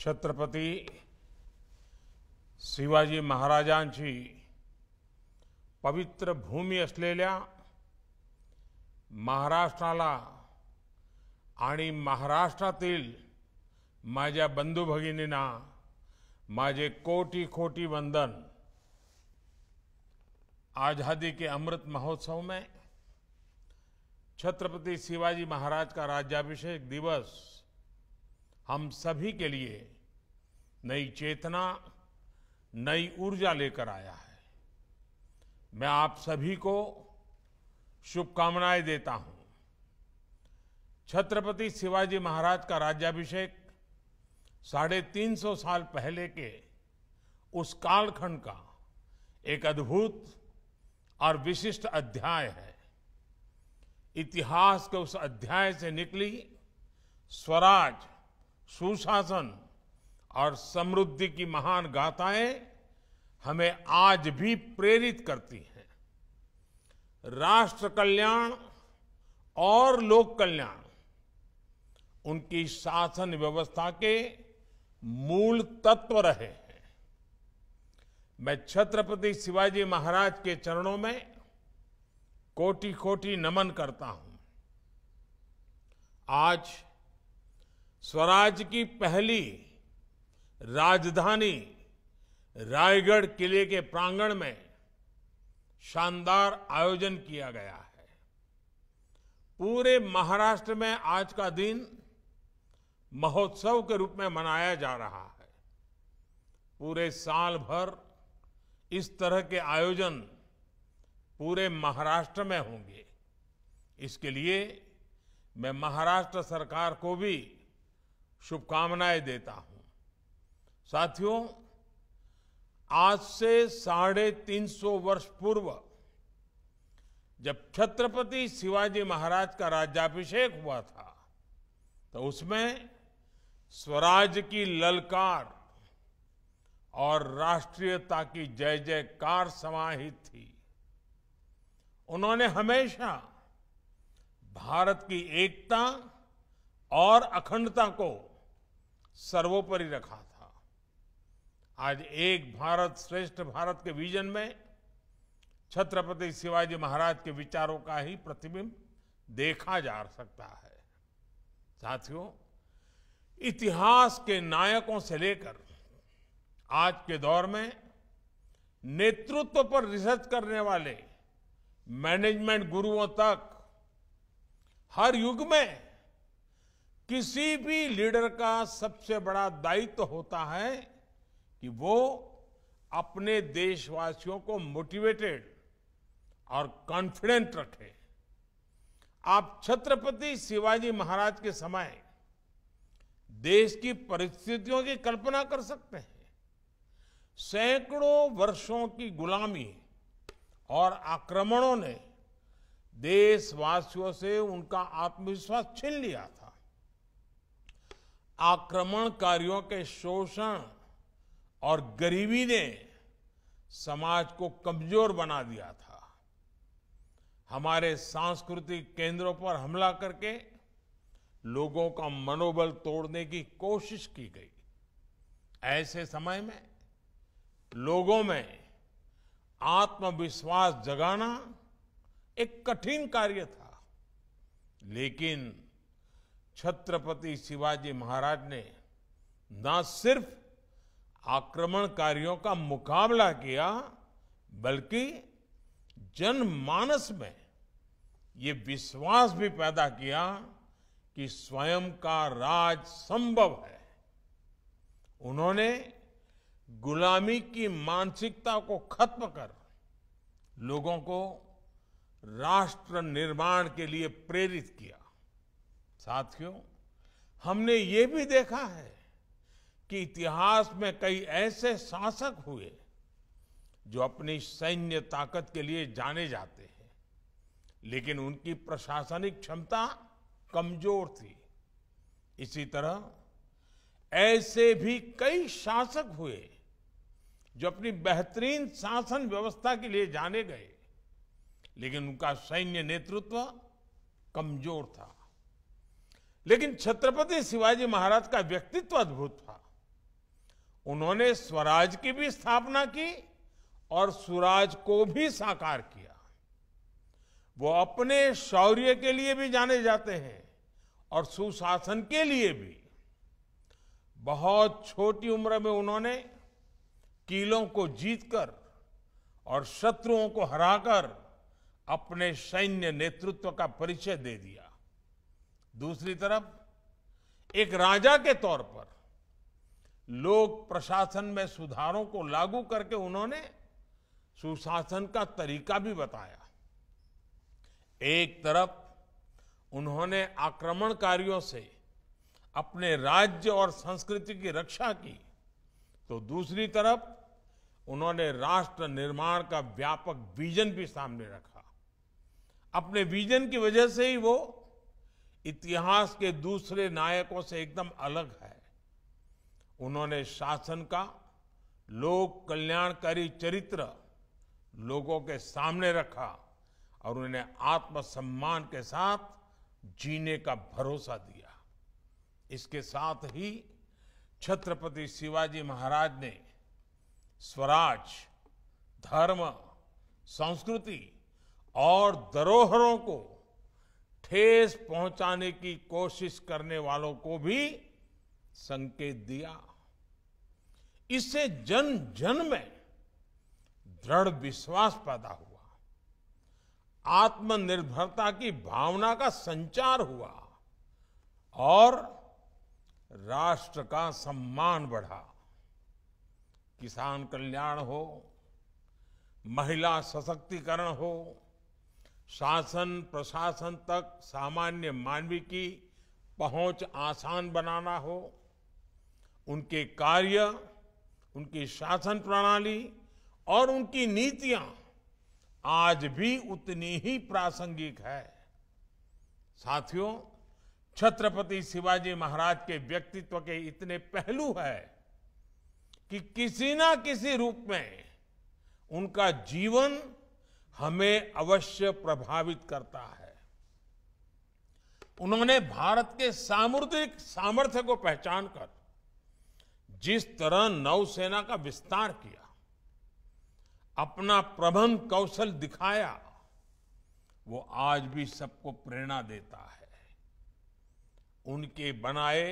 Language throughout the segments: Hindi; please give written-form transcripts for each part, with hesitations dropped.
छत्रपती शिवाजी महाराजांची पवित्र भूमी असलेल्या महाराष्ट्राला आणि महाराष्ट्रातील माझ्या बंधू भगिनींना माझे कोटि कोटि वंदन। आजादी के अमृत महोत्सव में छत्रपति शिवाजी महाराज का राज्याभिषेक दिवस हम सभी के लिए नई चेतना, नई ऊर्जा लेकर आया है। मैं आप सभी को शुभकामनाएं देता हूं। छत्रपति शिवाजी महाराज का राज्याभिषेक 350 साल पहले के उस कालखंड का एक अद्भुत और विशिष्ट अध्याय है। इतिहास के उस अध्याय से निकली स्वराज, सुशासन और समृद्धि की महान गाथाएं हमें आज भी प्रेरित करती हैं। राष्ट्र कल्याण और लोक कल्याण उनकी शासन व्यवस्था के मूल तत्व रहे हैं। मैं छत्रपति शिवाजी महाराज के चरणों में कोटि कोटि नमन करता हूं। आज स्वराज की पहली राजधानी रायगढ़ किले के प्रांगण में शानदार आयोजन किया गया है। पूरे महाराष्ट्र में आज का दिन महोत्सव के रूप में मनाया जा रहा है। पूरे साल भर इस तरह के आयोजन पूरे महाराष्ट्र में होंगे। इसके लिए मैं महाराष्ट्र सरकार को भी शुभकामनाएं देता हूं। साथियों, आज से 350 वर्ष पूर्व जब छत्रपति शिवाजी महाराज का राज्याभिषेक हुआ था तो उसमें स्वराज की ललकार और राष्ट्रीयता की जय जयकार समाहित थी। उन्होंने हमेशा भारत की एकता और अखंडता को सर्वोपरि रखा था। आज एक भारत श्रेष्ठ भारत के विजन में छत्रपति शिवाजी महाराज के विचारों का ही प्रतिबिंब देखा जा सकता है। साथियों, इतिहास के नायकों से लेकर आज के दौर में नेतृत्व पर रिसर्च करने वाले मैनेजमेंट गुरुओं तक हर युग में किसी भी लीडर का सबसे बड़ा दायित्व होता है कि वो अपने देशवासियों को मोटिवेटेड और कॉन्फिडेंट रखे। आप छत्रपति शिवाजी महाराज के समय देश की परिस्थितियों की कल्पना कर सकते हैं। सैकड़ों वर्षों की गुलामी और आक्रमणों ने देशवासियों से उनका आत्मविश्वास छीन लिया था। आक्रमणकारियों के शोषण और गरीबी ने समाज को कमजोर बना दिया था। हमारे सांस्कृतिक केंद्रों पर हमला करके लोगों का मनोबल तोड़ने की कोशिश की गई। ऐसे समय में लोगों में आत्मविश्वास जगाना एक कठिन कार्य था, लेकिन छत्रपति शिवाजी महाराज ने न सिर्फ आक्रमणकारियों का मुकाबला किया, बल्कि जनमानस में ये विश्वास भी पैदा किया कि स्वयं का राज संभव है। उन्होंने गुलामी की मानसिकता को खत्म कर लोगों को राष्ट्र निर्माण के लिए प्रेरित किया। साथियों, हमने ये भी देखा है कि इतिहास में कई ऐसे शासक हुए जो अपनी सैन्य ताकत के लिए जाने जाते हैं, लेकिन उनकी प्रशासनिक क्षमता कमजोर थी। इसी तरह ऐसे भी कई शासक हुए जो अपनी बेहतरीन शासन व्यवस्था के लिए जाने गए, लेकिन उनका सैन्य नेतृत्व कमजोर था। लेकिन छत्रपति शिवाजी महाराज का व्यक्तित्व अद्भुत था। उन्होंने स्वराज की भी स्थापना की और सुराज को भी साकार किया। वो अपने शौर्य के लिए भी जाने जाते हैं और सुशासन के लिए भी। बहुत छोटी उम्र में उन्होंने किलों को जीतकर और शत्रुओं को हराकर अपने सैन्य नेतृत्व का परिचय दे दिया। दूसरी तरफ एक राजा के तौर पर लोक प्रशासन में सुधारों को लागू करके उन्होंने सुशासन का तरीका भी बताया। एक तरफ उन्होंने आक्रमणकारियों से अपने राज्य और संस्कृति की रक्षा की, तो दूसरी तरफ उन्होंने राष्ट्र निर्माण का व्यापक विजन भी सामने रखा। अपने विजन की वजह से ही वो इतिहास के दूसरे नायकों से एकदम अलग है। उन्होंने शासन का लोक कल्याणकारी चरित्र लोगों के सामने रखा और उन्हें आत्मसम्मान के साथ जीने का भरोसा दिया। इसके साथ ही छत्रपति शिवाजी महाराज ने स्वराज, धर्म, संस्कृति और धरोहरों को ठेस पहुंचाने की कोशिश करने वालों को भी संकेत दिया। इससे जन जन में दृढ़ विश्वास पैदा हुआ, आत्मनिर्भरता की भावना का संचार हुआ और राष्ट्र का सम्मान बढ़ा। किसान कल्याण हो, महिला सशक्तिकरण हो, शासन प्रशासन तक सामान्य मानवी की पहुंच आसान बनाना हो, उनके कार्य, उनकी शासन प्रणाली और उनकी नीतियां आज भी उतनी ही प्रासंगिक है। साथियों, छत्रपति शिवाजी महाराज के व्यक्तित्व के इतने पहलू है कि किसी ना किसी रूप में उनका जीवन हमें अवश्य प्रभावित करता है। उन्होंने भारत के सामुद्रिक सामर्थ्य को पहचानकर जिस तरह नौसेना का विस्तार किया, अपना प्रबंध कौशल दिखाया, वो आज भी सबको प्रेरणा देता है। उनके बनाए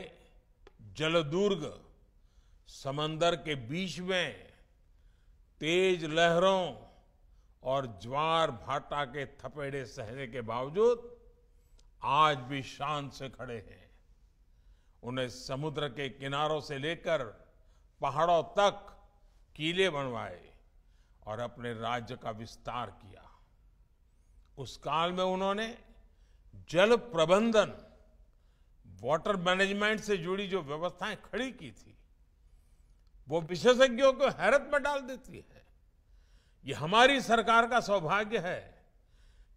जलदुर्ग समंदर के बीच में तेज लहरों और ज्वार भाटा के थपेड़े सहने के बावजूद आज भी शान से खड़े हैं। उन्हें समुद्र के किनारों से लेकर पहाड़ों तक किले बनवाए और अपने राज्य का विस्तार किया। उस काल में उन्होंने जल प्रबंधन, वाटर मैनेजमेंट से जुड़ी जो व्यवस्थाएं खड़ी की थी, वो विशेषज्ञों को हैरत में डाल देती है। ये हमारी सरकार का सौभाग्य है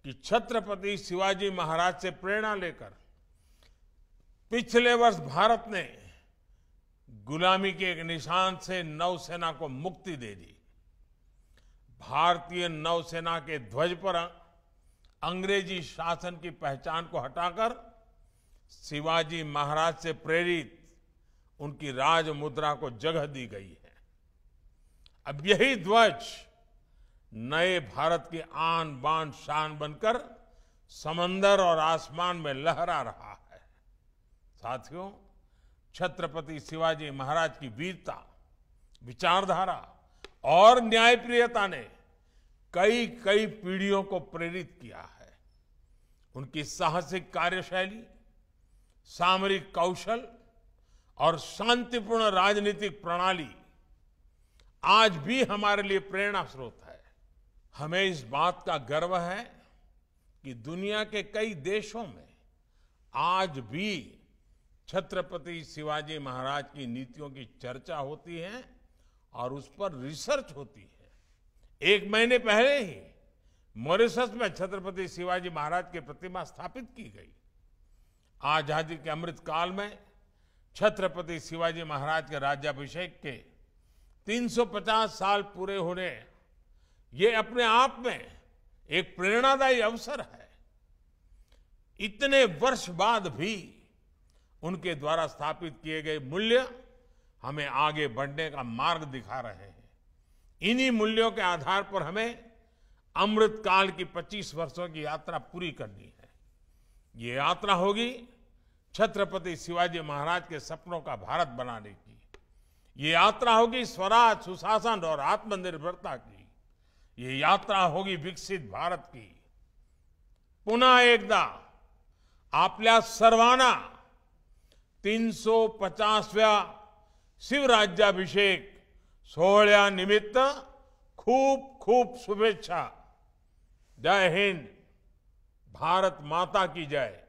कि छत्रपति शिवाजी महाराज से प्रेरणा लेकर पिछले वर्ष भारत ने गुलामी के एक निशान से नौसेना को मुक्ति दे दी। भारतीय नौसेना के ध्वज पर अंग्रेजी शासन की पहचान को हटाकर शिवाजी महाराज से प्रेरित उनकी राज मुद्रा को जगह दी गई है। अब यही ध्वज नए भारत की आन बान शान बनकर समंदर और आसमान में लहरा रहा है। साथियों, छत्रपति शिवाजी महाराज की वीरता, विचारधारा और न्यायप्रियता ने कई कई पीढ़ियों को प्रेरित किया है। उनकी साहसिक कार्यशैली, सामरिक कौशल और शांतिपूर्ण राजनीतिक प्रणाली आज भी हमारे लिए प्रेरणा स्रोत है। हमें इस बात का गर्व है कि दुनिया के कई देशों में आज भी छत्रपति शिवाजी महाराज की नीतियों की चर्चा होती है और उस पर रिसर्च होती है। 1 महीने पहले ही मॉरिशस में छत्रपति शिवाजी महाराज की प्रतिमा स्थापित की गई। आजादी के अमृत काल में छत्रपति शिवाजी महाराज के राज्याभिषेक के 350 साल पूरे होने, ये अपने आप में एक प्रेरणादायी अवसर है। इतने वर्ष बाद भी उनके द्वारा स्थापित किए गए मूल्य हमें आगे बढ़ने का मार्ग दिखा रहे हैं। इन्हीं मूल्यों के आधार पर हमें अमृत काल की 25 वर्षों की यात्रा पूरी करनी है। ये यात्रा होगी छत्रपति शिवाजी महाराज के सपनों का भारत बनाने की। ये यात्रा होगी स्वराज, सुशासन और आत्मनिर्भरता की। ये यात्रा होगी विकसित भारत की। पुन्हा एकदा आपल्या सर्वांना 350व्या शिवराज्याभिषेक सोहळ्यानिमित्त खूप खूप शुभेच्छा। जय हिंद, भारत माता की जय।